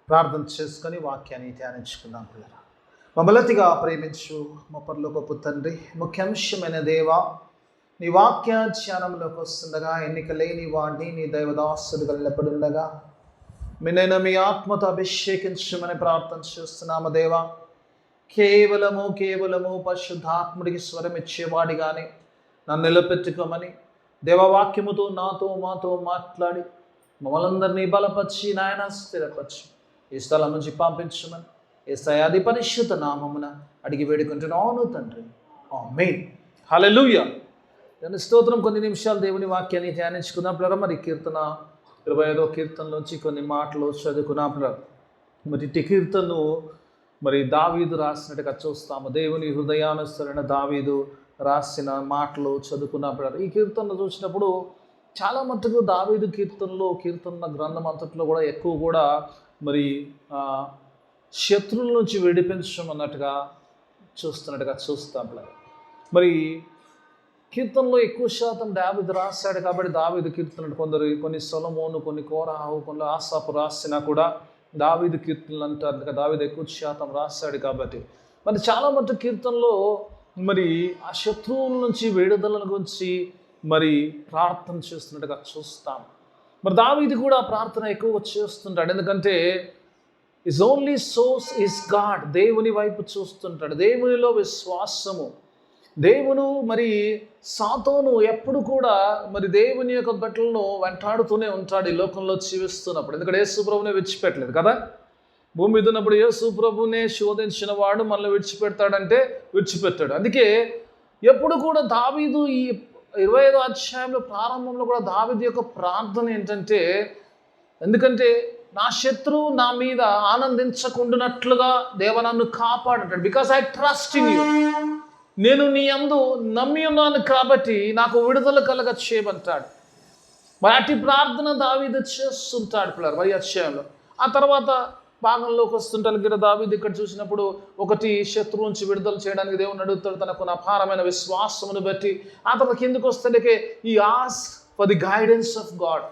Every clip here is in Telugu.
ప్రార్థన చేసుకొని వాక్యాన్ని ధ్యానించుకుందాం పిల్లరా. మమ్మలతిగా ప్రేమించు మా పరలోకపు తండ్రి, ముఖ్యాంశమైన దేవా, నీ వాక్య ధ్యానంలోకి వస్తుండగా ఎన్నిక లేని వాడిని నీ దైవదాసుడు ఎల్లప్పుడుండగా మిన్నైనా మీ ఆత్మతో అభిషేకించమని ప్రార్థన చేస్తున్నాము దేవా. కేవలము పరిశుద్ధాత్ముడికి స్వరం ఇచ్చేవాడిగానే నన్ను నిలబెట్టుకోమని దేవవాక్యముతో నాతో మాతో మాట్లాడి మమ్మల్ందరినీ బలపరిచి నాయన స్థిరపరిచి ఈ స్థలం నుంచి పంపించమని యేసయ్య పరిశుద్ధ నామమున అడిగి వేడుకుంటున్నాను తండ్రి, ఆమేన్. హల్లెలూయా. దాని స్తోత్రం. కొన్ని నిమిషాలు దేవుని వాక్యాన్ని ధ్యానించుకున్నాం పిల్లరా. మరి కీర్తన 25వ కీర్తనలోంచి కొన్ని మాటలు చదువుకున్నాం పిల్లరా. మరి ఇట్టి కీర్తనను మరి దావీదు రాసినట్టుగా చూస్తాము. దేవుని హృదయానుసరణ దావీదు రాసిన మాటలు చదువుకున్నాం పిల్లరా. ఈ కీర్తనలు చూసినప్పుడు చాలా మట్టుకు దావీదు కీర్తన గ్రంథం అంతట్లో కూడా ఎక్కువ కూడా మరి శత్రువుల నుంచి విడిపించమన్నట్టుగా చూస్తున్నట్టుగా చూస్తాం పిల్లరా. మరి కీర్తనలో ఎక్కువ శాతం దావీదు రాశాడు కాబట్టి దావీదు కీర్తనలు కొన్ని సొలొమోను, కొన్ని కోరాహు, కొన్ని ఆసాపు రాసినా కూడా దావీదు కీర్తనలు అంటారు కదా. దావీదు ఎక్కువ శాతం రాశాడు కాబట్టి మరి చాలా మటుకు కీర్తనలో మరి ఆ శత్రువుల నుంచి విడుదల గురించి మరి ప్రార్థన చేస్తున్నట్టుగా చూస్తాం. మరి దావీదు కూడా ప్రార్థన ఎక్కువగా చేస్తుంటాడు. ఎందుకంటే is only source is God. దేవుని వైపు చూస్తుంటాడు, దేవునిలో విశ్వాసము. దేవుడు మరి సాతాను ఎప్పుడు కూడా మరి దేవుని యొక్క బట్టలను వెంటాడుతూనే ఉంటాడు ఈ లోకంలో జీవిస్తున్నప్పుడు. ఎందుకంటే యేసు ప్రభువునే విడిచిపెట్టలేదు కదా. భూమి మీద ఉన్నప్పుడు యేసు ప్రభువునే శోధించిన వాడు మనల్ని విడిచిపెడతాడంటే విడిచిపెట్టాడు. అందుకే ఎప్పుడు కూడా దావీదు ఈ 25వ అధ్యాయంలో ప్రారంభంలో కూడా దావీదు యొక్క ప్రార్థన ఏంటంటే, ఎందుకంటే నా శత్రువు నా మీద ఆనందించకుండానట్లుగా దేవా నన్ను కాపాడంటాడు. Because I trust in you. నేను నీ యందు నమ్మి ఉన్నాను కాబట్టి నాకు విడుదల కలగ చేయమంటాడు. మరి అట్టి ప్రార్థన దావీదు చేస్తుంటాడు పిల్లలు మరి అధ్యాయంలో. ఆ తర్వాత భాగంలోకి వస్తుంటాను కదా. దావీదు ఇక్కడ చూసినప్పుడు ఒకటి శత్రువు నుంచి విడుదల చేయడానికి దేవుని అడుగుతాడు తనకు అపారమైన విశ్వాసమును బట్టి. ఆ తర్వాత కిందకు వస్తే ఈ ask for the guidance of God.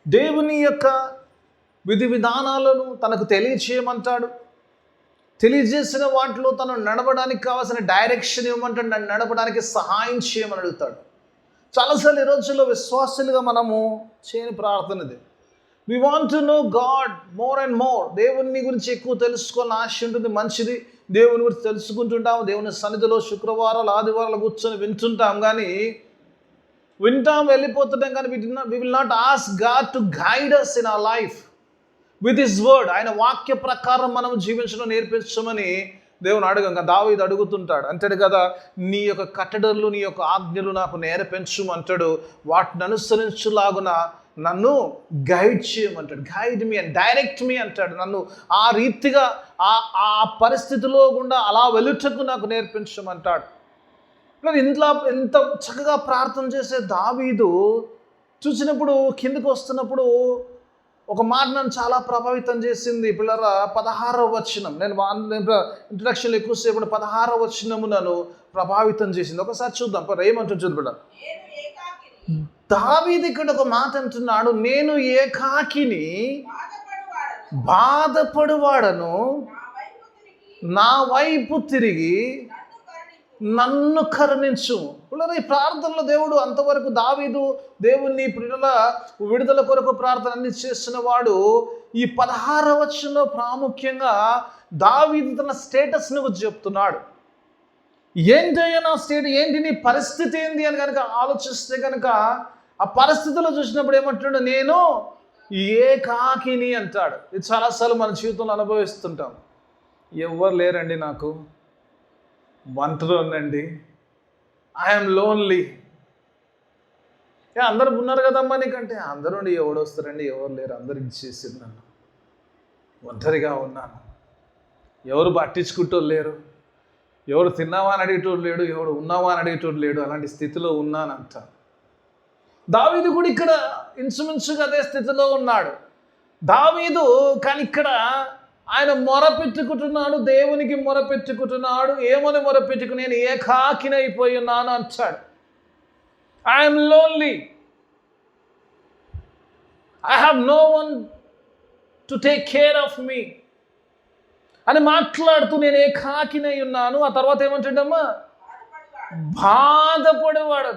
దేవుని యొక్క విధి విధానాలను తనకు తెలియచేయమంటాడు. తెలియజేసిన వాటిలో తను నడవడానికి కావాల్సిన డైరెక్షన్ ఇవ్వమంటాడు. నన్ను నడపడానికి సహాయం చేయమని అడుగుతాడు. చాలాసార్లు ఈ రోజుల్లో విశ్వాసులుగా మనము చేయని ప్రార్థన ఇది. We want to know God more and more. దేవుని గురించి ఎక్కువ తెలుసుకోవాలని ఆశ ఉంటుంది, మంచిది. దేవుని గురించి తెలుసుకుంటుంటాము. దేవుని సన్నిధిలో శుక్రవారాలు ఆదివారాలు కూర్చొని వింటుంటాం, కానీ వెళ్ళిపోతుంటాం, కానీ we will not ask God to guide us in our life with his word. ఆయన వాక్య ప్రకారం మనం జీవించడం నేర్పించమని దేవుని అడగంగా దావీదు అడుగుతుంటాడు. అంటాడు కదా, నీ యొక్క కట్టడలు నీ యొక్క ఆజ్ఞలు నాకు నేర్పించమంటాడు. వాటిని అనుసరించులాగున నన్ను గైడ్ చేయమంటాడు. Guide me and direct me అంటాడు. నన్ను ఆ రీతిగా ఆ పరిస్థితిలో గుండా అలా వెలుటకు నాకు నేర్పించమంటాడు. ఎంత చక్కగా ప్రార్థన చేసే దావీదు చూసినప్పుడు కిందకు వస్తున్నప్పుడు ఒక మాట నన్ను చాలా ప్రభావితం చేసింది పిల్లరా. 16వ వచనం. నేను ఇంట్రడక్షన్లో ఎక్కువసేపు 16వ వచనము నన్ను ప్రభావితం చేసింది. ఒకసారి చూద్దాం ఏమంటుంది చూద్దాం. దావీదు ఇక్కడ ఒక మాట అంటున్నాడు, నేను ఏకాకిని బాధపడువాడను, నా వైపు తిరిగి నన్ను కరుణించు. పిల్లలు ఈ ప్రార్థనలో దేవుడు అంతవరకు దావీదు దేవుని పిల్లల విడుదల కొరకు ప్రార్థన అన్ని చేసిన వాడు ఈ 16వ వచనంలో ప్రాముఖ్యంగా దావీదు తన స్టేటస్ను చెప్తున్నాడు. ఏంటయ్యా నా ఏంటి నీ పరిస్థితి ఏంది అని కనుక ఆలోచిస్తే కనుక ఆ పరిస్థితిలో చూసినప్పుడు ఏమంటాడు, నేను ఏకాకిని అంటాడు. ఇది చాలాసార్లు మన జీవితంలో అనుభవిస్తుంటాం. ఎవరు లేరండి, నాకు ఒంటరి ఉందండి, ఐఎమ్ లోన్లీ. అందరూ ఉన్నారు కదమ్మా నీకంటే, అందరూ ఎవడు వస్తారండి, ఎవరు లేరు, అందరు ఇచ్చేసింది, నన్ను ఒంటరిగా ఉన్నాను, ఎవరు పట్టించుకుంటూ లేరు, ఎవరు తిన్నావా అని అడిగేటోడు లేడు, ఎవడు ఉన్నావా అని అడిగేటోడు లేడు, అలాంటి స్థితిలో ఉన్నానంట. దావీదు కూడా ఇక్కడ ఇన్సుమిన్సుగా అదే స్థితిలో ఉన్నాడు దావీదు. కానీ ఇక్కడ ఆయన మొరపెట్టుకుంటున్నాడు, దేవునికి మొరపెట్టుకుంటున్నాడు. ఏమని మొరపెట్టుకుని, నేను ఏకాకినైపోయి ఉన్నాను అంటాడు. I'm lonely, I have no one to take care of me అని మాట్లాడుతూ నేను ఏకాకినై ఉన్నాను. ఆ తర్వాత ఏమంటాడమ్మా, బాధపడేవాడు.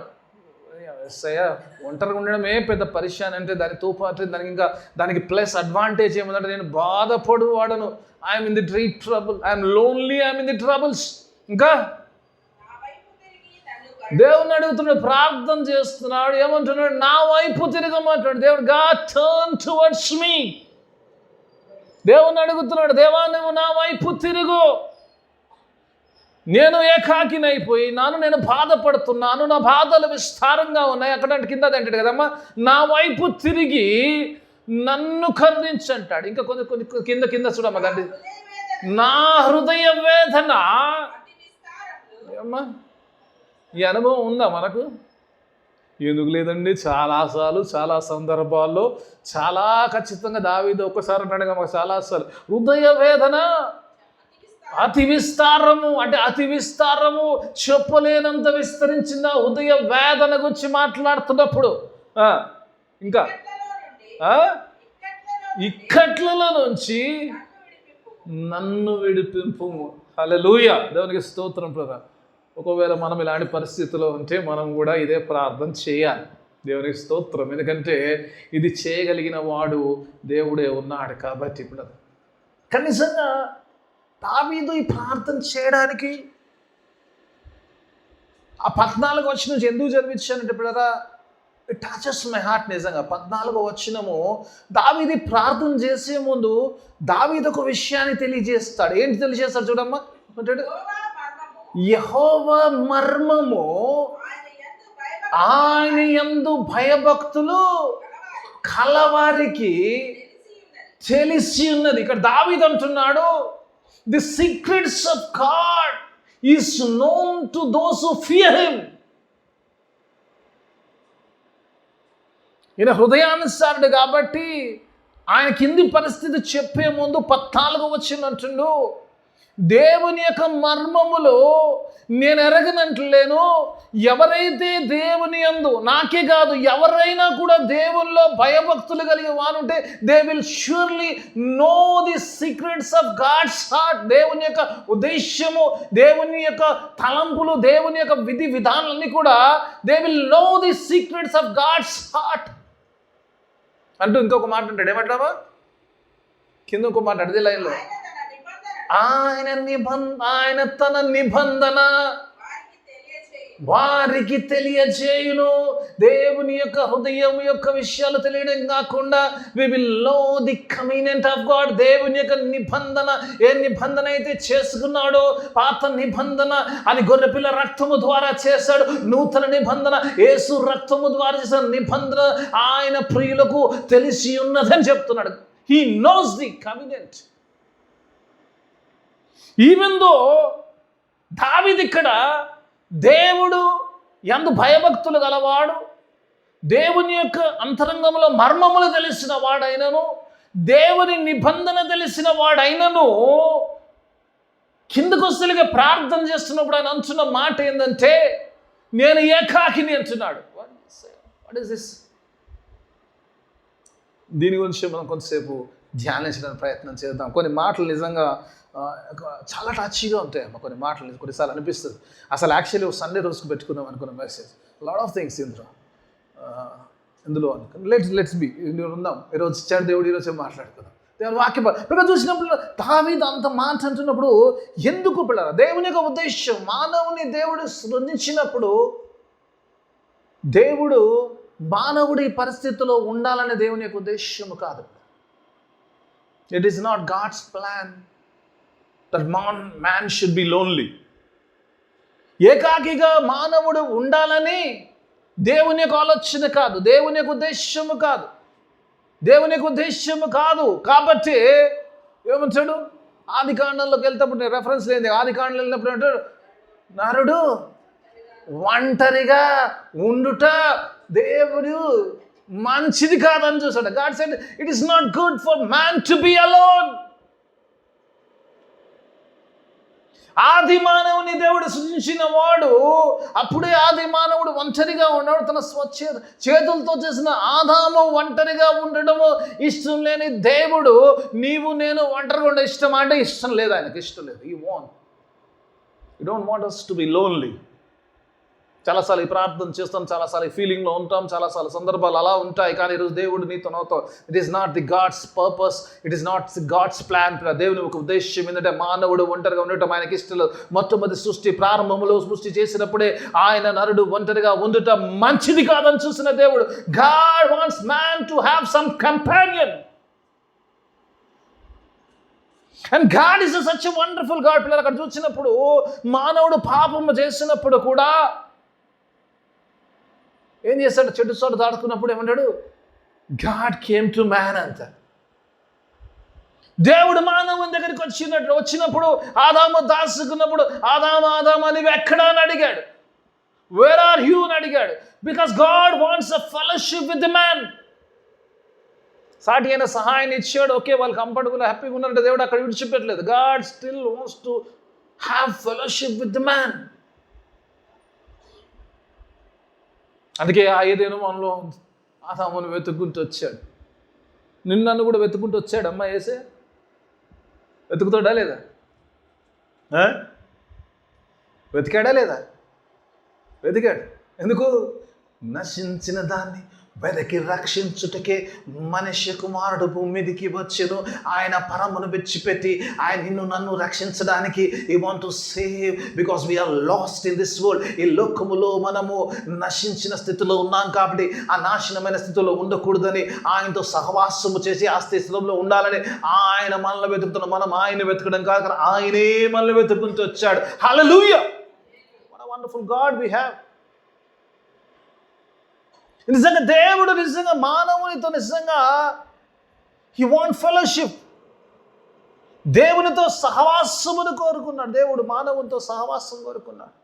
ఒంటరిగా ఉండడమే పెద్ద పరిశాన్ అంటే దానితో పాటు దానికి ప్లస్ అడ్వాంటేజ్ ఏమంటే నేను బాధపడువాడను. I'm in the deep trouble, I'm lonely, I'm in the troubles. ఇంకా దేవుని అడుగుతున్నాడు, ప్రార్థన చేస్తున్నాడు, ఏమంటున్నాడు, నా వైపు తిరగమంటాడు. దేవుడు గాడ్ టర్న్ టువర్డ్స్ మీ. దేవుని అడుగుతున్నాడు, దేవా నువ్వు నా వైపు తిరుగు, నేను ఏకాకినైపోయి నేను బాధపడుతున్నాను, నా బాధలు విస్తారంగా ఉన్నాయి. అక్కడ కింద అంటాడు కదమ్మా, నా వైపు తిరిగి నన్ను కరుణించంటాడు. ఇంకా కొన్ని కింద చూడమ్మా, దాంట్లో నా హృదయ వేదన. అమ్మా ఈ అనుభవం ఉందా మనకు? ఎందుకు లేదండి, చాలాసార్లు చాలా సందర్భాల్లో చాలా ఖచ్చితంగా దావీదు ఒక్కసారి అన్నాడుగా మాకు చాలాసార్లు, హృదయ వేదన అతి విస్తారము, అంటే అతి విస్తారము చెప్పలేనంత విస్తరించింది ఆ హృదయ వేదన గురించి మాట్లాడుతున్నప్పుడు. ఇంకా ఇక్కట్లలో నుంచి నన్ను విడిపింపు. హల్లెలూయా, దేవునికి స్తోత్రం ప్రదా. ఒకవేళ మనం ఇలాంటి పరిస్థితిలో ఉంటే మనం కూడా ఇదే ప్రార్థన చేయాలి. దేవునికి స్తోత్రం. ఎందుకంటే ఇది చేయగలిగిన వాడు దేవుడే ఉన్నాడు కాబట్టి. ఇప్పుడు కనీసంగా దావీదు ఈ ప్రార్థన చేయడానికి ఆ 14వ వచనం నుంచి ఎందుకు చదివించానంటే పిల్లరా, ఇట్ టచెస్ మై హార్ట్. నిజంగా 14వ వచనము దావీదు ప్రార్థన చేసే ముందు దావీదు ఒక విషయాన్ని తెలియజేస్తాడు. ఏంటి తెలియజేస్తాడు చూడమ్మా, అంటాడు, యెహోవా మర్మము ఆయన యందు భయభక్తులు కలవారికి తెలిసి ఉన్నది. ఇక్కడ దావీదు అంటున్నాడు, the secrets of God is known to those who fear him. ఈయన హృదయానుసారుడు కాబట్టి ఆయన కింది పరిస్థితి చెప్పే ముందు 14వ వచనం అంటుండు, దేవుని యొక్క మర్మములు నేను ఎరగనంటలేను. ఎవరైతే దేవుని యందు, నాకే కాదు ఎవరైనా కూడా దేవునిలో భయభక్తులు కలిగి వారుంటే they will surely know the secrets of God's heart. దేవుని యొక్క ఉద్దేశ్యము, దేవుని యొక్క తలంపులు, దేవుని యొక్క విధి విధానాలన్నీ కూడా they will know the secrets of God's heart అంటూ ఇంకొక మాట అంటాడు. ఏమంటావా కింద ఇంకో మాట అడిదే లైన్లో, ఆయన తన నిబంధన వారికి తెలియజేయును. దేవుని యొక్క హృదయం యొక్క విషయాలు తెలియడం కాకుండా we will know the covenant of God. దేవుని యొక్క నిబంధన, ఏ నిబంధన అయితే చేసుకున్నాడో పాత నిబంధన అది గొర్రెపిల్ల రక్తము ద్వారా చేశాడు. నూతన నిబంధన యేసు రక్తము ద్వారా చేసిన నిబంధన ఆయన ప్రియులకు తెలిసి ఉన్నదని చెప్తున్నాడు. He knows the covenant. Even though దావీదు ఇక్కడ దేవుడు యందు భయభక్తులు గలవాడు, దేవుని యొక్క అంతరంగంలో మర్మములు తెలిసిన వాడైనను, దేవుని నిబంధన తెలిసిన వాడైనను, కిందకు వస్తేగా ప్రార్థన చేస్తున్నప్పుడు ఆయన అంటున్న మాట ఏంటంటే నేను ఏకాకిని అంటున్నాడు. What is this? దీని గురించి మనం కొంతసేపు ధ్యానించడానికి ప్రయత్నం చేద్దాం. కొన్ని మాటలు నిజంగా చాలా టచ్గా ఉంటాయి అమ్మ. కొన్ని మాటలు కొన్నిసార్లు అనిపిస్తుంది అసలు యాక్చువల్లీ సండే రోజుకు పెట్టుకుందాం అనుకున్న మెసేజ్. లాట్ ఆఫ్ థింగ్స్ ఇందులో లెట్స్ బి ఉందాం. ఈరోజు ఇచ్చాడు దేవుడు, ఈరోజు మాట్లాడుకుందాం. దేవుని వాక్యం ఇక్కడ చూసినప్పుడు దావీదు అంత మాట అంటున్నప్పుడు ఎందుకు పిల్లల దేవుని యొక్క ఉద్దేశం, మానవుని దేవుడు సృజించినప్పుడు దేవుడు మానవుడి పరిస్థితిలో ఉండాలనే దేవుని యొక్క ఉద్దేశము కాదు. It is not God's plan that man should be lonely. ఏకాకిగా మానవుడు ఉండాలని దేవుని యొక్క ఆలోచన కాదు, దేవుని యొక్క ఉద్దేశము కాదు, దేవుని యొక్క ఉద్దేశము కాదు. కాబట్టి ఏమంటాడు, ఆది కాండంలోకి వెళ్తేప్పుడు రెఫరెన్స్ లేదు. ఆది కాండంలో వెళ్ళినప్పుడు అంటాడు, నరుడు ఒంటరిగా ఉండుట దేవుడు మంచిది కాదని చూసాడు. God said it is not good for man to be alone. ఆది మానవుని దేవుడు సృజించిన వాడు, అప్పుడే ఆది మానవుడు ఒంటరిగా ఉన్నాడు. తన చేతులతో చేసిన ఆదాము ఒంటరిగా ఉండడము ఇష్టం లేని దేవుడు, నీవు నేను ఒంటరిగా ఉండే ఇష్టం అంటే ఇష్టం లేదు. ఆయనకి ఇష్టం లేదు. You don't want us to be lonely. చాలాసార్లు ఈ ప్రార్థన చేస్తాం, చాలాసార్లు ఈ ఫీలింగ్లో ఉంటాం, చాలాసార్లు సందర్భాలు అలా ఉంటాయి. కానీ ఈరోజు దేవుడు నీతో నాతో, it is not the God's purpose, it is not the God's plan. దేవుని ఒక ఉద్దేశం ఏంటంటే మానవుడు ఒంటరిగా ఉండటం ఆయనకి ఇష్టం లేదు. మొట్టమొదటి సృష్టి ప్రారంభంలో సృష్టి చేసినప్పుడే ఆయన నరుడు ఒంటరిగా ఉండటం మంచిది కాదని చూసిన దేవుడు, God wants man to have some companion. And God is such a wonderful God. పిల్లలు అక్కడ చూసినప్పుడు మానవుడు పాపము చేసినప్పుడు కూడా ఏం చేస్తాడు? చెట్టు చోట దాడుకున్నప్పుడు ఏమంటాడు? గాడ్ కేమ్ టు మ్యాన్ అంట. దేవుడు మానవుని దగ్గరికి వచ్చినప్పుడు ఆదాము దాసుకున్నప్పుడు ఆదాము నీవు ఎక్కడా అని అడిగాడు. వేర్ ఆర్ యూ అని అడిగాడు. Because God wants a fellowship with the man. సాటి అయిన సహాయాన్ని ఇచ్చాడు. ఓకే, వాళ్ళు కంఫర్టబుల్ హ్యాపీగా ఉన్నారంటే దేవుడు అక్కడ విడిచిపెట్టలేదు. God still wants to have fellowship with the man. అందుకే ఆ ఏదేనో మనలో ఆదామును వెతుక్కుంటూ వచ్చాడు. నన్ను కూడా వెతుక్కుంటూ వచ్చాడు. అమ్మ ఏసే వెతుకుతాడా లేదా? వెతికాడా లేదా? వెతికాడు. ఎందుకు? నశించిన దాన్ని వెదకి రక్షించుటకే మనిషి కుమారుడు భూమి మీదికి వచ్చెను. ఆయన పరమును విడిచిపెట్టి ఆయన నిన్ను నన్ను రక్షించడానికి he want to save, because we are lost in this world. ఈ లోకములో మనము నశించిన స్థితిలో ఉన్నాం కాబట్టి ఆ నాశనమైన స్థితిలో ఉండకూడదని ఆయనతో సహవాసము చేసి ఆ స్థితిలో ఉండాలని ఆయన మనల్ని వెతుకుతున్నాం. మనం ఆయన వెతకడం కాదు, ఆయనే మనల్ని వెతుకుంటూ వచ్చాడు. హల్లెలూయా! what a wonderful God we have. నిజంగా దేవుడు నిజంగా మానవునితో నిజంగా హీ వాంట్ ఫెలోషిప్. దేవునితో సహవాసమును కోరుకున్నాడు. దేవుడు మానవునితో సహవాసం కోరుకున్నాడు.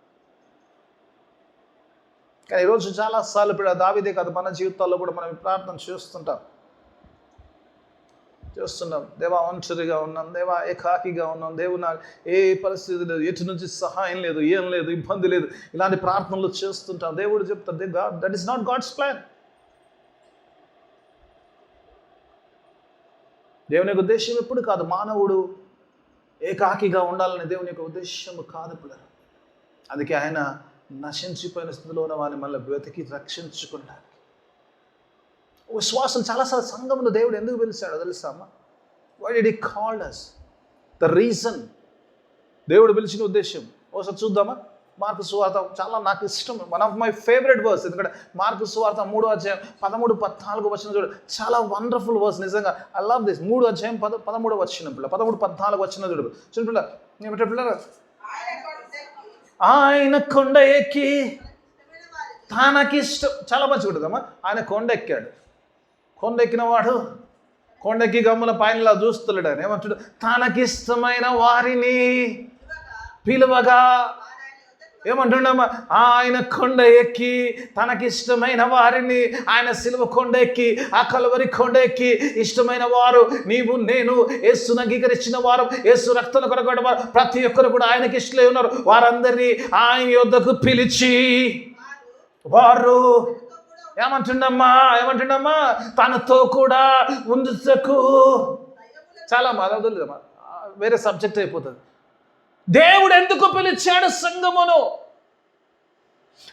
కానీ ఈరోజు చాలాసార్లు ఇప్పుడు దావీదే కాదు, మన జీవితాల్లో కూడా మనం ప్రార్థన చేస్తున్నాం. దేవా ఒంటరిగా ఉన్నాం, దేవా ఏకాకిగా ఉన్నాం, దేవుడు నాకు ఏ పరిస్థితి లేదు, ఎటు నుంచి సహాయం లేదు, ఏం లేదు, ఇబ్బంది లేదు, ఇలాంటి ప్రార్థనలు చేస్తుంటాం. దేవుడు చెప్తాడు, that is not God's plan. దేవుని యొక్క ఉద్దేశం ఎప్పుడు కాదు మానవుడు ఏకాకిగా ఉండాలని. దేవుని యొక్క ఉద్దేశం కాదు పిల్లలు. అందుకే ఆయన నశించిపోయిన స్థితిలో ఉన్న వారిని మళ్ళీ వెతికి రక్షించుకుంటారు. విశ్వాసం చాలాసార్లు సంఘంలో దేవుడు ఎందుకు పిలిచాడో తెలుసా అమ్మా? Why did he called us? The reason దేవుడు పిలిచిన ఉద్దేశం ఒకసారి చూద్దామా? మార్కు సువార్త చాలా నాకు ఇష్టం, one of my favourite verse. ఎందుకంటే మార్కు సువార్త 3వ అధ్యాయం 13-14 వచనం చూడు, చాలా వండర్ఫుల్ వర్స్. నిజంగా ఐ లవ్ దిస్. 3వ అధ్యాయం 13వ వచనం పిల్ల, 13-14 వచనం చూడు. చూడు పిల్ల, ఏమిటో పిల్ల, ఆయన కొండ ఎక్కి తనకిష్టం, చాలా మంచిగా ఉంటుందమ్మా. ఆయన కొండ ఎక్కాడు. కొండెక్కిన వాడు కొండెక్కి గమ్మున పైనలా చూస్తున్నాడు. ఆయన ఏమంటాడు? తనకిష్టమైన వారిని పిలువగా ఏమంటుండమ్మా? ఆయన కొండ ఎక్కి తనకిష్టమైన వారిని, ఆయన సిలువ కొండ ఎక్కి, ఆ కలువరి కొండ ఎక్కి, ఇష్టమైన వారు నీవు నేను యేసును అంగీకరించిన వారు, యేసు రక్తం కొరగొడ్డ వారు ప్రతి ఒక్కరు కూడా ఆయనకి ఇష్టలే ఉన్నారు. వారందరినీ ఆయన యొద్దకు పిలిచి వారు ఏమంటుండమ్మా? తనతో కూడా ఉండుటకు. చాలా మాదలేదమ్మా, వేరే సబ్జెక్ట్ అయిపోతుంది. దేవుడు ఎందుకు పిలిచాడు సంఘమును?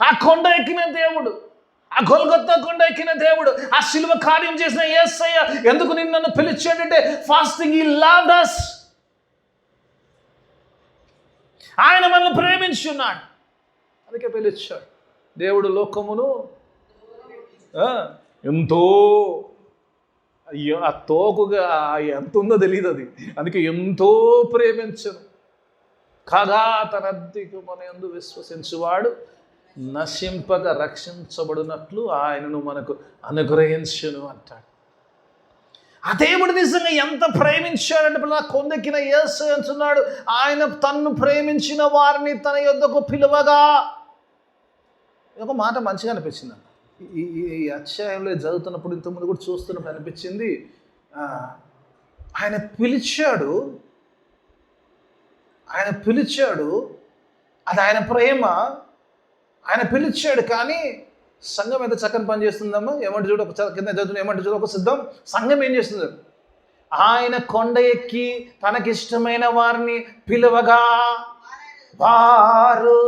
ఆ కొండ ఎక్కిన దేవుడు, ఆ గొల్గొత్తా కొండ ఎక్కిన దేవుడు, ఆ శిలువ కార్యం చేసిన యేసయ్య ఎందుకు నిన్ను పిలిచాడంటే, ఫాస్టింగ్ హి లవ్డ్ us. ఆయన మనల్ని ప్రేమించున్నాడు, అందుకే పిలిచాడు. దేవుడు లోకమును ఎంతో, అయ్యో ఆ తోకుగా ఎంత ఉందో తెలియదు అది, అందుకే ఎంతో ప్రేమించను కాగా తన అద్దెకు మన యందు విశ్వసించువాడు నశింపక రక్షించబడినట్లు ఆయనను మనకు అనుగ్రహించును అంటాడు. ఆ దేవుడు నిజంగా ఎంత ప్రేమించాడంటే పిల్లల, కొండెక్కిన యేసు అంటున్నాడు, ఆయన తన్ను ప్రేమించిన వారిని తన యొద్దకు పిలువగా. ఒక మాట మంచిగా అనిపించింది ఈ అధ్యాయంలో చదువుతున్నప్పుడు, ఇంతకుముందు కూడా చూస్తున్నప్పుడు అనిపించింది, ఆయన పిలిచాడు, ఆయన పిలిచాడు, అది ఆయన ప్రేమ. ఆయన పిలిచాడు, కానీ సంఘం ఎంత చక్కని పని చేస్తుందమ్మా. ఏమంటే చూడు, ఒక కింద చదువు ఏమంటే చూడు, ఒక సిద్ధం సంఘం ఏం చేస్తుంది? ఆయన కొండ ఎక్కి తనకిష్టమైన వారిని పిలువగా వారు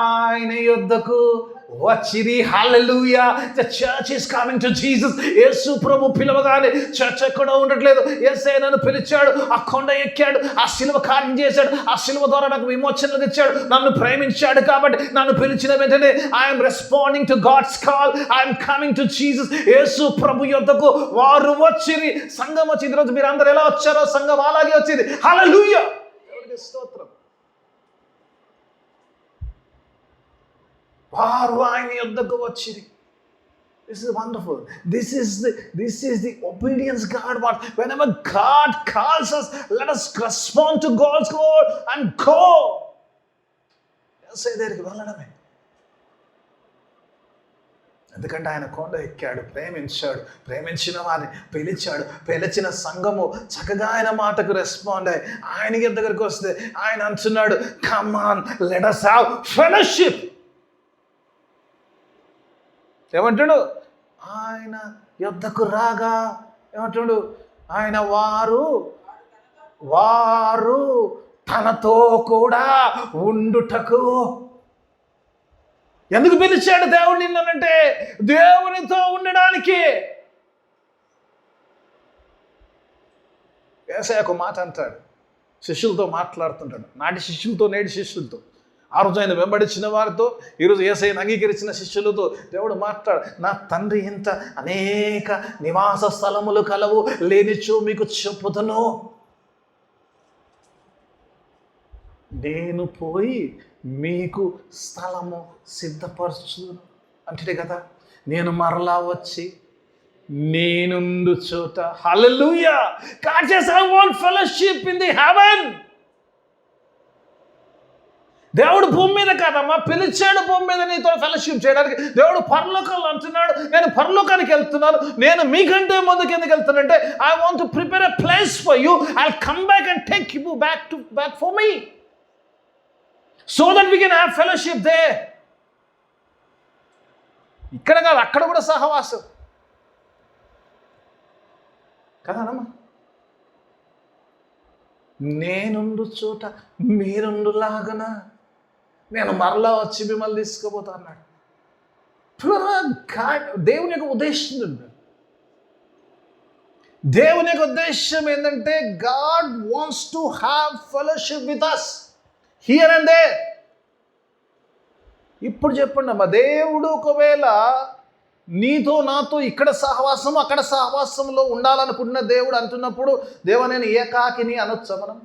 ఆయన యొద్దకు వచ్చిరి. Hallelujah. The church is coming to Jesus. యేసు ప్రభు పిలవగానే చర్చ్ ఎక్కడ ఉండట్లేదు. యేసయ్య నన్ను పిలిచాడు, ఆ కొండ ఎక్కాడు, ఆ శిలువ కార్యం చేశాడు, ఆ శిలువ ద్వారా నాకు విమోచనలు ఇచ్చాడు, నన్ను ప్రేమించాడు. కాబట్టి నన్ను పిలిచిన వెంటనే I'm responding to God's call, I'm coming to Jesus. యేసు ప్రభు యొద్దకు వారు వచ్చిరి. సంఘం వచ్చింది. ఈరోజు మీరు అందరు ఎలా వచ్చారో సంఘం అలాగే వచ్చింది. హల్లెలూయా. దేవునికి స్తోత్రం. వారు ఆయన యొద్దకు వచ్చిరి. This is wonderful. This is the obedience God wants. Whenever God calls us, let us respond to God's call and go. యేసయ్య దగ్గరికి వెళ్ళడమే. ఎందుకంటే ఆయన కొండ ఎక్కాడు, ప్రేమించాడు, ప్రేమించిన వారిని పిలిచాడు. పిలిచిన సంఘము చక్కగా ఆయన మాటకు రెస్పాండ్ అయ్యి ఆయన దగ్గరికి వస్తే ఆయన అంటున్నాడు, come on, let us have fellowship. ఏమంటాడు? ఆయన యొద్దకు రాగా ఏమంటాడు? ఆయన వారు తనతో కూడా ఉండుటకు. ఎందుకు పిలిచాడు దేవుడు నిన్నంటే? దేవునితో ఉండడానికి. యేసయ్య ఒక మాట అంటాడు, శిష్యులతో మాట్లాడుతుంటాడు, నాటి శిష్యులతో నేటి శిష్యులతో. ఆ రోజు ఆయన వెంబడించిన వారితో, ఈరోజు యేసయ్యను అంగీకరించిన శిష్యులతో దేవుడు మాట్లాడు, నా తండ్రి ఇంత అనేక నివాస స్థలములు కలవు, లేనిచో మీకు చెప్పుదును. నేను పోయి మీకు స్థలము సిద్ధపరచును అంటే కదా, నేను మరలా వచ్చి నేనుండు చోట. హల్లెలూయా. God says, I want fellowship in the heaven. దేవుడు భూమి మీద కాదమ్మా, పిలిచాడు భూమి మీద నీతో ఫెలోషిప్ చేయడానికి. దేవుడు పరలోకంలో అంటున్నాడు, నేను పరలోకానికి వెళ్తున్నాను. నేను మీకంటే ముందుకు ఎందుకు వెళ్తానంటే, I want to prepare a place for you. I will come back and take you back for me, so that we can have fellowship there. ఇక్కడ కాదు, అక్కడ కూడా సహవాసం కదానమ్మా. నేనుండు చోట మీరుండులాగన నేను మరలా వచ్చి మిమ్మల్ని తీసుకుపోతా అన్నాడు. దేవుని యొక్క ఉద్దేశం ఉంది. దేవుని యొక్క ఉద్దేశం ఏంటంటే, God wants to have fellowship with us here and there. ఇప్పుడు చెప్పండి అమ్మా, దేవుడు ఒకవేళ నీతో నాతో ఇక్కడ సహవాసం అక్కడ సహవాసంలో ఉండాలనుకుంటున్న దేవుడు అంటున్నప్పుడు, దేవా నేను ఏకాకిని అనొచ్చా మనం?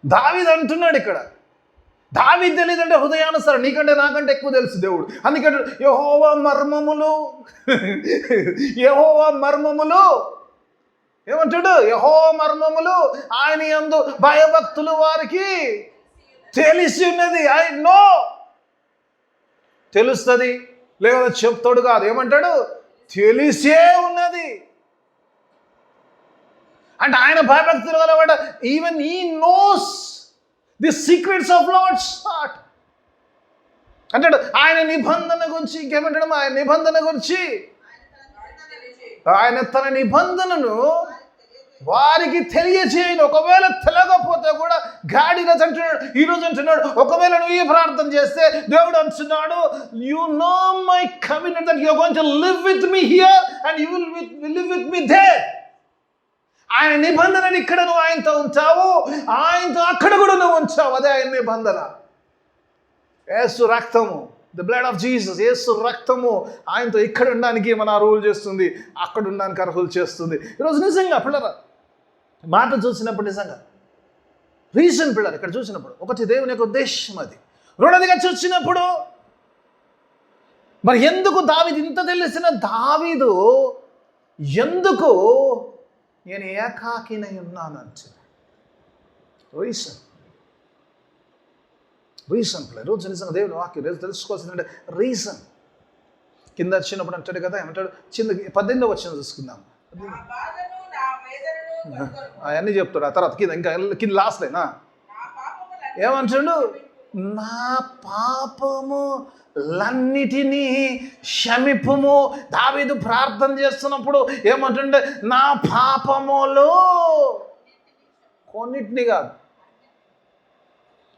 దావీదు అంటున్నాడు ఇక్కడ. దావీదు తెలియదంటే హృదయానుసారం, నీకంటే నాకంటే ఎక్కువ తెలుసు దేవుడు. అందుకంటే యెహోవా మర్మములు ఏమంటాడు? యెహోవా మర్మములు ఆయన యందు భయభక్తులు వారికి తెలిసి ఉన్నది. I know. తెలుస్తుంది లేదా చెప్తాడు కాదు, ఏమంటాడు? తెలిసే ఉన్నది. అంటే ఆయన భయభక్తులు గలవాడ. Even he knows the secrets of Lord's heart అంటాడు. ఆయన నిబంధన గురించి ఇంకేమంటాడు? ఆయన నిబంధన గురించి, ఆయన తన నిబంధనను వారికి తెలియజేయను. ఒకవేళ తెలియకపోతే కూడా గాడిన అంటున్నాడు, ఈరోజు అంటున్నాడు, ఒకవేళ నువ్వు ఈ ప్రార్థన చేస్తే దేవుడు అంటున్నాడు, you know my commitment that you are going to live with me here and you will live with me there. ఆయన నిబంధనని ఇక్కడ నువ్వు ఆయనతో ఉంచావు, ఆయనతో అక్కడ కూడా నువ్వు ఉంచావు. అదే ఆయన నిబంధన. యేసు రక్తము, ద బ్లడ్ ఆఫ్ జీసస్, యేసు రక్తము ఆయనతో ఇక్కడ ఉండడానికి మన అర్హులు చేస్తుంది, అక్కడ ఉండడానికి అర్హులు చేస్తుంది. ఈరోజు నిజంగా పిల్లరా మాట చూసినప్పుడు నిజంగా రీజన్ పిల్లలు ఇక్కడ చూసినప్పుడు, ఒకటి దేవుని యొక్క ఉద్దేశం, అది రెండోదిగా చూసినప్పుడు మరి ఎందుకు దావీదు ఇంత తెలిసిన దావీదు ఎందుకు నేను ఏకాకినై ఉన్నాను అంటే రీజన్ పిల్లలు. రోజు నిజంగా దేవుని వాక్యం తెలుసుకోవాల్సిందంటే రీజన్. కింద వచ్చినప్పుడు అంటాడు కదా, ఏమంటాడు? 18వ వచనం చూసుకుందాం. అవన్నీ చెప్తాడు. ఆ తర్వాత కింద లాస్ట్లేనా ఏమంటాడు? నా పాపములన్నిటినీ క్షమింపుము. దావీదు ప్రార్థన చేస్తున్నప్పుడు ఏమంటుండే? నా పాపములు కొన్నిటిని కాదు.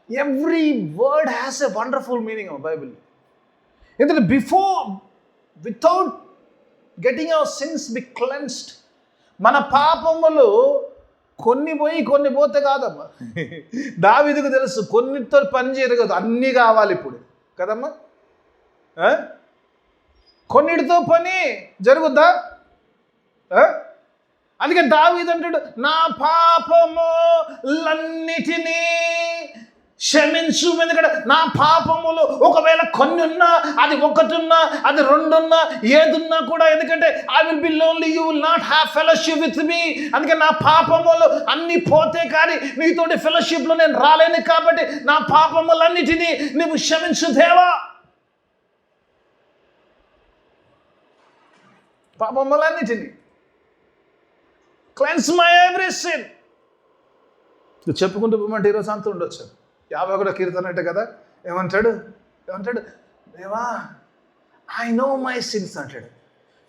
Every word has a wonderful meaning of Bible. ఎందుకంటే without getting our sins be cleansed, మన పాపములు కొన్ని పోయి కొన్ని పోతే కాదమ్మా. దావీదుకు తెలుసు కొన్నిటితో పని జరగదు, అన్నీ కావాలి ఇప్పుడు కదమ్మా. కొన్నిటితో పని జరుగుద్దా? అందుకే దావీదు అంటాడు, నా పాపములన్నిటినీ క్షమించు. ఎందుకంటే నా పాపములు ఒకవేళ కొన్ని ఉన్నా, అది ఒకటి ఉన్నా, అది రెండున్నా, ఏదున్నా కూడా, ఎందుకంటే I will be lonely, you will not have fellowship with me. అందుకే నా పాపములు అన్నీ పోతే కానీ నీతోటి ఫెలోషిప్లో నేను రాలేను. కాబట్టి నా పాపములన్నిటినీ నువ్వు క్షమించు దేవా. పాపములన్నిటినీ క్లెన్స్ మై ఎవ్రీ సిన్. చెప్పుకుంటూ పోమంటే ఈరోజు అంతా ఉండొచ్చు. 51 కీర్తన అంటే కదా, ఏమంటాడు? దేవా ఐ నో మై సిన్స్ అంటాడు.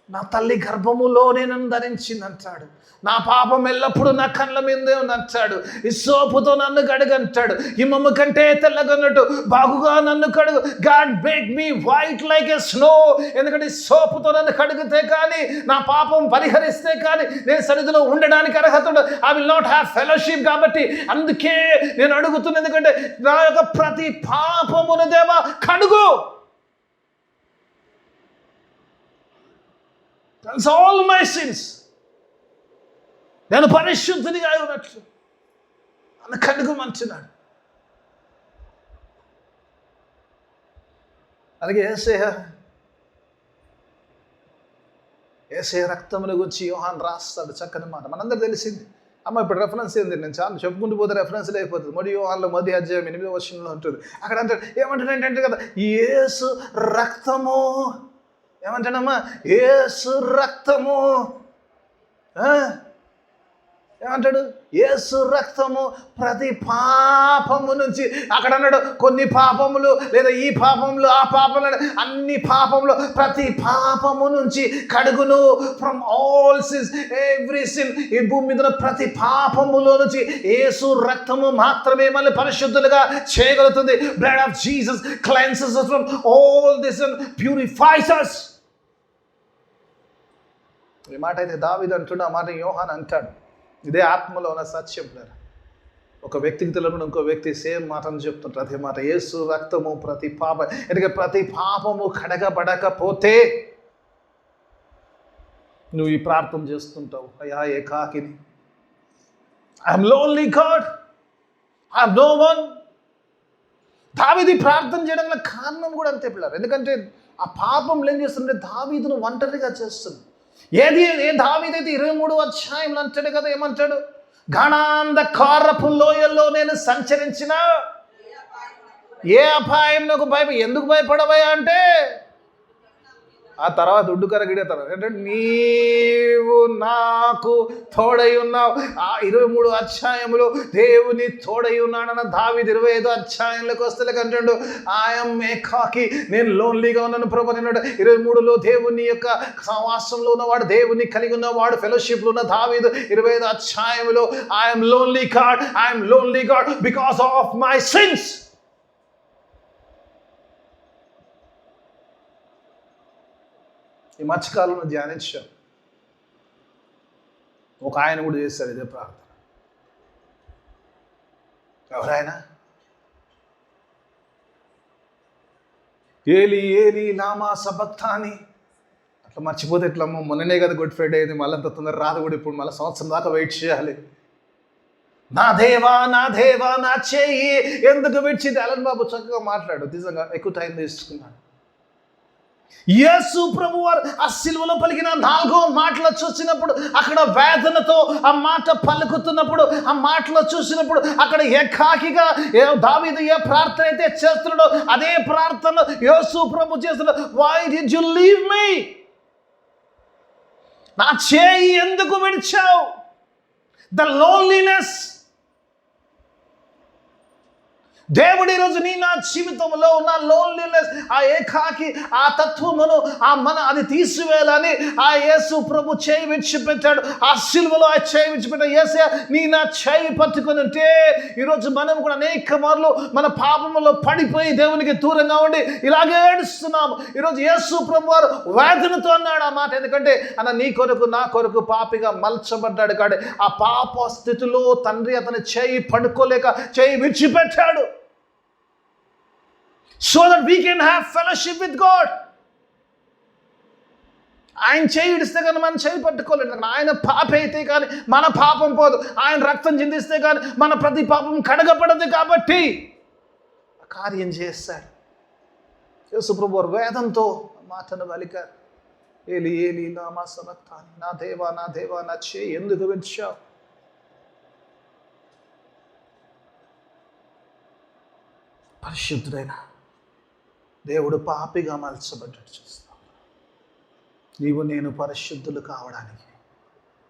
నా తల్లి గర్భములోనే నన్ను ధరించింది అంటాడు. నా పాపం ఎల్లప్పుడూ నా కళ్ళ మీదే ఉంది అంటాడు. ఈ సోపుతో నన్ను కడుగంటాడు. హిమము కంటే తెల్లగన్నట్టు బాగుగా నన్ను కడుగు. God make me white like a snow. ఎందుకంటే ఈ సోపుతో నన్ను కడిగితే కానీ, నా పాపం పరిహరిస్తే కానీ నేను సన్నిధిలో ఉండడానికి అర్హతడు. I will not have fellowship. కాబట్టి అందుకే నేను అడుగుతున్నాను, ఎందుకంటే నా యొక్క ప్రతి పాపమును దేవా కడుగు. That's all my sins. నేను పరిశుద్ధునిగా ఉన్నట్లు నన్ను కడుగుమంటున్నాడు. అలాగే యేసయ్య రక్తముల గురించి యోహాన్ రాస్తాడు చక్కని మాట. మనందరూ తెలిసింది. అమ్మ ఇప్పుడు రెఫరెన్స్ ఏంది? నేను చాలా చెప్పుకుంటూ పోతే రెఫరెన్స్ అయిపోతుంది. మొదటి యోహాన్లో 1:8 ఉంటుంది. అక్కడ అంటాడు, ఏమంటాడు ఏంటంటే కదా, యేసు రక్తము, ఏమంటాడమ్మా? యేసు రక్తము, ఏమంటాడు? యేసు రక్తము ప్రతి పాపము నుంచి. అక్కడ అన్నాడు కొన్ని పాపములు, లేదా ఈ పాపములు ఆ పాపములు, అన్ని పాపములు, ప్రతి పాపము నుంచి కడుగును. From all sins, every sin. ఈ భూమి మీద ప్రతి పాపములో నుంచి యేసు రక్తము మాత్రమే మనల్ని పరిశుద్ధులుగా చేయగలుగుతుంది. Blood of Jesus cleanses us from all this and purifies us. ఈ మాట అయితే దావీదు అంటున్నా, మాట యోహాన్ అంటాడు. ఇదే ఆత్మలో ఉన్న సత్యం. ఒక వ్యక్తికి తెలియకుండా ఇంకో వ్యక్తి సేమ్ మాటను చెప్తుంటారు. అదే మాట, యేసు రక్తము ప్రతి పాప. ఎందుకంటే ప్రతి పాపము కడగబడకపోతే నువ్వు ఈ ప్రార్థన చేస్తుంటావు, అయ్యా ఏకాకిని, I'm lonely God, I'm no one. దావీదు ప్రార్థన చేయడం గల కారణం కూడా అంతే పిల్లలు. ఎందుకంటే ఆ పాపం ఏం చేస్తుంటే దావీదును ఒంటరిగా చేస్తుంది. ఏ దావీదైతే 23వ అధ్యాయంలో అంటాడు కదా, ఏమంటాడు? గాఢాంధకారపు లోయల్లో నేను సంచరించిన ఏ అపాయం నాకు ఎందుకు భయపడవయ్యా అంటే, ఆ తర్వాత దుడ్డు కరగిడే తర్వాత అంటే నీవు నాకు తోడై ఉన్నావు. ఆ 23 అధ్యాయములు దేవుని తోడై ఉన్నాడన్న దావీదు 25 అధ్యాయంలోకి వస్తే అంటాడు, ఐఎమ్ ఏకాకి, నేను లోన్లీగా ఉన్నాను ప్రభు అన్నాడు. 23లో దేవుని యొక్క సహవాసంలో ఉన్నవాడు, దేవుని కలిగి ఉన్నవాడు, ఫెలోషిప్లో ఉన్న దావీదు 25 అధ్యాయములో I'm lonely God because of my since. ఈ మధ్యకాలంలో ధ్యానించాం. ఒక ఆయన కూడా చేశాడు ఇదే ప్రార్థన. ఎవరైనా ఏలి ఏలి లామా సబక్తాని అట్లా మర్చిపోతే ఎట్లా? మొన్ననే కదా గుడ్ ఫ్రైడే అయింది, మళ్ళీ అంత తొందర రాదు కూడా. ఇప్పుడు మళ్ళీ సంవత్సరం దాకా వెయిట్ చేయాలి. నా దేవా నా చేయి ఎందుకు విడిచింది? అలన్ బాబు చక్కగా మాట్లాడు, నిజంగా ఎక్కువ టైం తీసుకున్నాడు. యేసు ప్రభువారు ఆ సిలువలో పలికిన 4వ మాటలో చూసినప్పుడు, అక్కడ వేదనతో ఆ మాట పలుకుతున్నప్పుడు, ఆ మాటలో చూసినప్పుడు అక్కడ ఏకాకిగా దావీదు ఏ ప్రార్థన అయితే చేస్తున్నాడో అదే ప్రార్థన యేసు ప్రభు చేస్తున్నాడు. Why did you leave me? నా చేయి ఎందుకు విడిచావు? The loneliness. దేవుడు ఈరోజు నా జీవితంలో ఉన్న లోన్లీనెస్, ఆ ఏకాకి, ఆ తత్వమును, అది తీసివేయాలని ఆ యేసు ప్రభు చేయి విడిచిపెట్టాడు. ఆ సిలువలో ఆ చేయి విడిచిపెట్టాడు. యేసయ్య నా చేయి పట్టుకొని ఉంటే ఈరోజు మనం కూడా అనేక మార్లు మన పాపములో పడిపోయి దేవునికి దూరంగా ఉండి ఇలాగే ఏడుస్తున్నాము. ఈరోజు యేసు ప్రభు వారు వేదనతో అన్నాడు ఆ మాట. ఎందుకంటే నీ కొరకు నా కొరకు పాపిగా మలచబడ్డాడు కాడే. ఆ పాప స్థితిలో తండ్రి అతని చేయి పడుకోలేక చేయి విడిచిపెట్టాడు. So that we can have fellowship with God. ఆయన చేయి ఇడిస్తే కానీ మనం చేయి పట్టుకోలేదు. ఆయన పాప అయితే కానీ మన పాపం పోదు. ఆయన రక్తం చిందిస్తే కానీ మన ప్రతి పాపం కడగపడదు. కాబట్టి కార్యం చేస్తాడు. యేసు ప్రభువు వేదంతో మాటను పలికారు. ఏలి ఏలి లామా సబక్తాని, నా దేవా నా దేవా నా చేయి ఎందుకు విడిచావు? పరిశుద్ధుడైన దేవుడు పాపిగా మలచబడ్డట్టు చూస్తాం. నీవు నేను పరిశుద్ధులు కావడానికి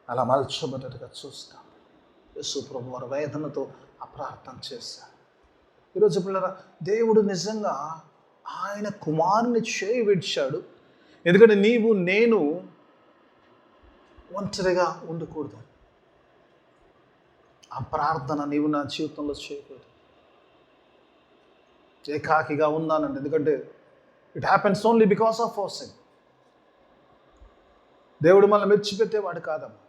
అలా మలచబడ్డట్టుగా చూస్తాం. యేసు ప్రభు వారు వేదనతో ఆ ప్రార్థన చేశారు. ఈరోజు పిల్లరా, దేవుడు నిజంగా ఆయన కుమారుని చేయి విడిచాడు. ఎందుకంటే నీవు నేను ఒంటరిగా ఉండకూడదు. ఆ ప్రార్థన నీవు నా జీవితంలో చేయకూడదు. ఏకాకిగా ఉన్నానండి. ఎందుకంటే it happens only because of our sin. దేవుడు మనల్ని మెచ్చిపెట్టేవాడు కాదమ్మా.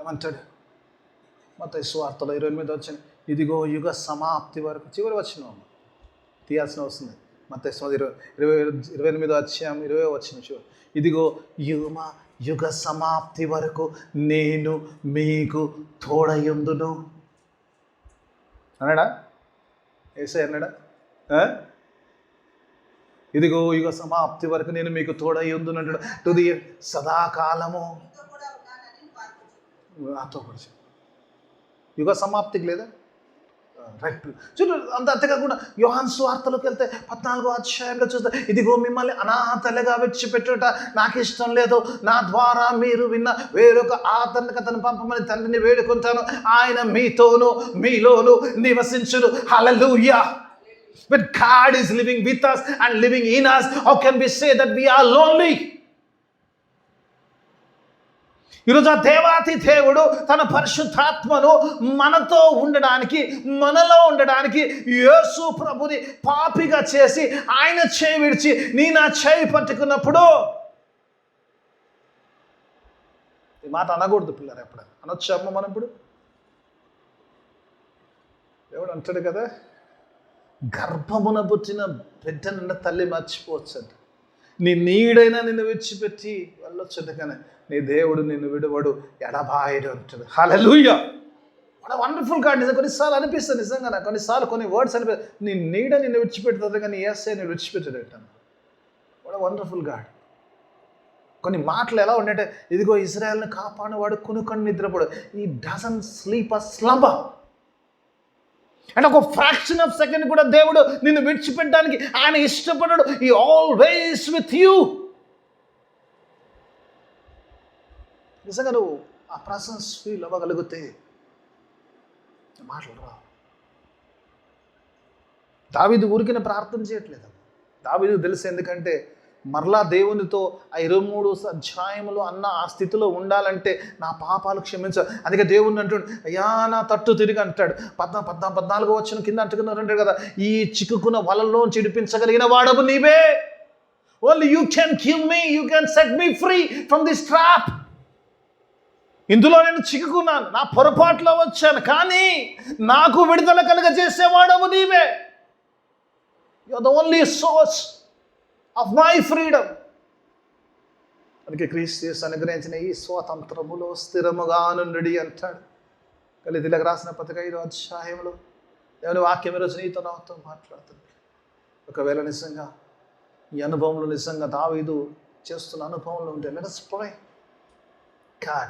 ఏమంటాడు మత్తయి సువార్తలో 28 వచ్చిన, ఇదిగో యుగ సమాప్తి వరకు, చివరి వచ్చిన అమ్మ తీయాల్సిన వస్తుంది. మత్తయి 28 అధ్యాయం 20 వచ్చిన చివరి, ఇదిగో యుగ సమాప్తి వరకు నేను మీకు తోడయుందును అన్నాడా? యేసయ్య అన్నాడా? ఇదిగో యుగ సమాప్తి వరకు నేను మీకు తోడయ్యుందును అంటాడు. తుది సదాకాలము నాతో కూడా. యుగ సమాప్తికి లేదా? రైట్. చూడు, అంతేకాకుండా యోహాను సువార్తలోకి వెళ్తే 14వ అధ్యాయంలో చూస్తే, ఇదిగో మిమ్మల్ని అనాథలుగా విడిచిపెట్టుట నాకు ఇష్టం లేదు. నా ద్వారా మీరు విన్న వేరొక అతను పంపమని తండ్రిని వేడుకుంటాను. ఆయన మీతోను మీలోను నివసించును. హల్లెలూయా. When God is living with us and living in us, how can we say that we are lonely? ఈరోజు ఆ దేవాతి దేవుడు తన పరిశుద్ధాత్మను మనతో ఉండడానికి, మనలో ఉండడానికి యేసు ప్రభుని పాపిగా చేసి ఆయన చేయి విడిచి నా చేయి పట్టుకున్నప్పుడు, ఈ మాట అనకూడదు పిల్లలు. ఎప్పుడు అనొచ్చాము మనం? ఇప్పుడు దేవుడు అంటాడు కదా, గర్భమున పుట్టిన బిడ్డనున్న తల్లి మర్చిపోవచ్చంట. నీ నీడైనా నిన్ను విడిచిపెట్టి వెళ్ళొచ్చంట, కానీ నీ దేవుడు నిన్ను విడువడు, ఎడబాయడు అంటాడు. హల్లెలూయా. What wonderful God. కొన్నిసార్లు అనిపిస్తుంది నిజంగా, నాకు కొన్నిసార్లు కొన్ని వర్డ్స్ అనిపిస్తుంది, నీ నీడ నిన్ను విడిచిపెడుతుంది కానీ యేసయ్య నిన్ను విడిచిపెట్టాడు. What wonderful God. కొన్ని మాటలు ఎలా ఉన్నాయంటే, ఇదిగో ఇజ్రాయెల్ని కాపాడువాడు కునుకొని నిద్రపోడు. ఈ డజంట్ స్లీప్ అ స్లంబర్. అంటే ఒక ఫ్రాక్షన్ ఆఫ్ సెకండ్ కూడా దేవుడు నిన్ను విడిచిపెట్టడానికి ఆయన ఇష్టపడ్డాడు. ఈ ఆల్వేస్ విత్ యూ. నిజంగా నువ్వు ఆ ప్రసెన్స్ ఫీల్ అవ్వగలిగితే మాటలు రా. దావీదు ఊరికిన ప్రార్థన చేయట్లేదు. దావీదు తెలుసు, ఎందుకంటే మరలా దేవునితో ఆ 23 అధ్యాయములు అన్న ఆ స్థితిలో ఉండాలంటే నా పాపాలు క్షమించాలి. అందుకే దేవుడిని అంటాడు, అయ్యా నా తట్టు తిరిగి అంటాడు. 14 వచ్చిన కింద అంటున్నారంటాడు కదా, ఈ చిక్కుకున్న వలలో చిడిపించగలిగిన వాడవు నీవే. Only you can give me, you can set me free from this trap. ఇందులో నేను చిక్కుకున్నాను, నా పొరపాట్లో వచ్చాను, కానీ నాకు విడుదల కలుగజేసేవాడవు నీవే. You are the only source of my freedom. అందుకే క్రీస్తు యేసు అనుగ్రహించిన ఈ స్వాతంత్రములో స్థిరముగా నుండి అంటాడు. గలతీయులకు రాసిన పత్రిక 5వ అధ్యాయంలో దేవుని వాక్యం ఈరోజు నీతో నాతో మాట్లాడుతుంది. ఒకవేళ నిజంగా ఈ అనుభవంలో నిజంగా దావీదు చేస్తున్న అనుభవంలో ఉంటే, let us pray. God,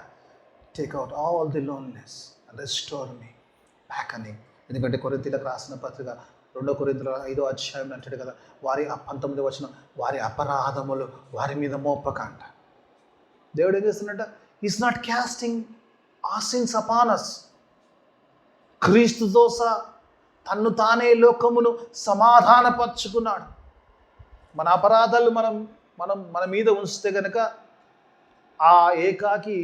take out all the loneliness and restore me back అని. ఎందుకంటే కొరింథీయులకు రాసిన పత్రిక 2 కొరింథీయుల 5వ అధ్యాయం అంటాడు కదా, వారి 19వ వచనం, వారి అపరాధములు వారి మీద మోపక అంట. దేవుడు ఏం చేస్తున్నట్ట? Is not casting our sins upon us. క్రీస్తుతో తన్ను తానే లోకమును సమాధానపరుచుకున్నాడు. మన అపరాధాలు మన మీద ఉంచితే కనుక ఆ ఏకాకి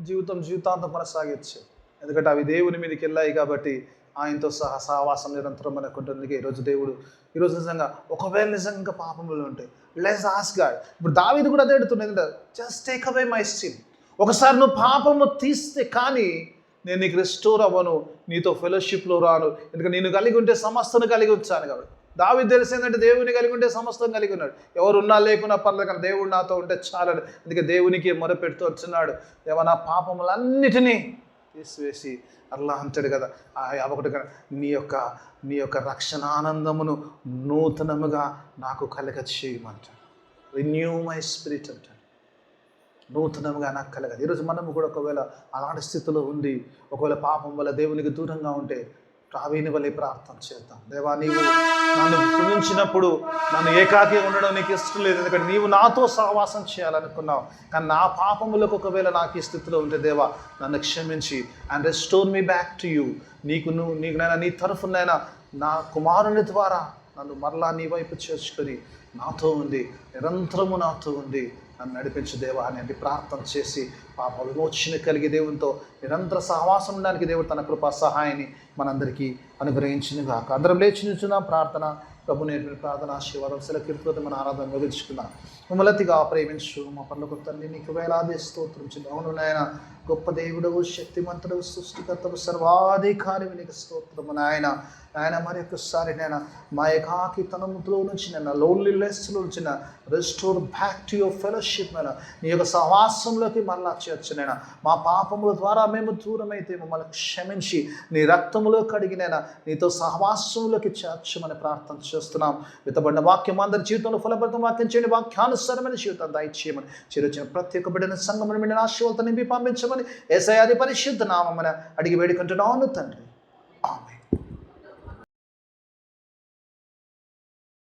జీవితాంతం కొనసాగచ్చు. ఎందుకంటే అవి దేవుని మీదకి వెళ్ళాయి కాబట్టి ఆయనతో సహవాసం నిరంతరం మనకు ఉంటుంది. ఈరోజు నిజంగా ఒకవేళ నిజంగా పాపములు ఉంటాయి, లెట్స్ ఆస్క్ గాడ్. ఇప్పుడు దావీదు కూడా అదే అడుగుతుంది, just take away my sin. ఒకసారి నువ్వు పాపము తీస్తే కానీ నేను నీకు రెస్టోర్ అవ్వను, నీతో ఫెలోషిప్లో రాను. ఎందుకంటే నేను కలిగి ఉంటే సమస్తను కలిగి వచ్చాను కాబట్టి. దావీదు తెలిసి ఏంటంటే దేవుని కలిగి ఉంటే సమస్తం కలిగి ఉన్నాడు. ఎవరున్నా లేకున్నా పర్లేదు కానీ దేవుడు నాతో ఉంటే చాలని. అందుకే దేవునికి మొరపెడుతూ వచ్చినాడు, ఏమన్నా పాపములన్నిటినీ తీసివేసి అల్లా అంటాడు కదా, ఒకటి కదా, నీ యొక్క రక్షణానందమును నూతనముగా నాకు కలగ చేయమంటాడు. రిన్యూ మై స్పిరిట్ అంటాడు. నూతనంగా నాకు కలగదు. ఈరోజు మనము కూడా ఒకవేళ అలాంటి స్థితిలో ఉండి ఒకవేళ పాపం వల్ల దేవునికి దూరంగా ఉంటే రావీని వల్లే ప్రార్థన చేద్దాం. దేవా, నీవు నన్ను క్షమించినప్పుడు నన్ను ఏకాకి ఉండడం నీకు ఇష్టం లేదు, ఎందుకంటే నీవు నాతో సహవాసం చేయాలనుకున్నావు. కానీ నా పాపములకు ఒకవేళ నాకు ఈ స్థితిలో ఉంటే దేవా నన్ను క్షమించి and restore me back to you. నీకునైనా నీ తరఫునైనా నా కుమారుని ద్వారా నన్ను మరలా నీ వైపు చేర్చుకొని నాతో ఉంది, నిరంతరము నాతో ఉంది, నన్ను నడిపించు దేవా అని ప్రార్థన చేసి పాప విమోచన కలిగి దేవునితో నిరంతర సహవాసం ఉండడానికి దేవుడు తన కృపా సహాయాన్ని మనందరికీ అనుగ్రహించినగాక. అందరం లేచి నిల్చున్నాం. ప్రార్థన ప్రభు నేర్పిన ప్రార్థన ఆశీర్వాదం కీర్తితో మన ఆరాధన ముగించుకున్నాం. మమ్మల్తిగా ప్రేమించు మా పనులకు తండ్రి, నీకు వేలాది స్తోత్రం. అవును నాయన, గొప్ప దేవుడవు, శక్తిమంతుడవు, సృష్టికర్తవు, సర్వాధికారి నీకు స్తోత్రము నాయన. ఆయన మరి ఒక్కసారి నేను మా ఏకాకితనంలో నుంచి నేను లోన్లీనెస్లో నుంచి restore back to your fellowship అయినా నీ యొక్క సహవాసంలోకి మరలా చేర్చు. నేను మా పాపముల ద్వారా మేము దూరమైతే మమ్మల్ని క్షమించి నీ రక్తములో కడిగినైనా నీతో సహవాసంలోకి చేర్చమని ప్రార్థన చేస్తున్నాం. విత్తబడిన వాక్యం అందరి జీవితంలో ఫలభరితం వాక్యం చేయండి. వాక్యానుసారమైన జీవితం దయచేయమని చేరొచ్చిన ప్రతి ఒక్క బిడ్డను సంగమని బిడ్డ ఆశీర్వాదాలతో నింపి పంపించమని యేసయ్య పరిశుద్ధ నామమున అడిగి వేడుకుంటున్నాను తండ్రి. ఆమేన్.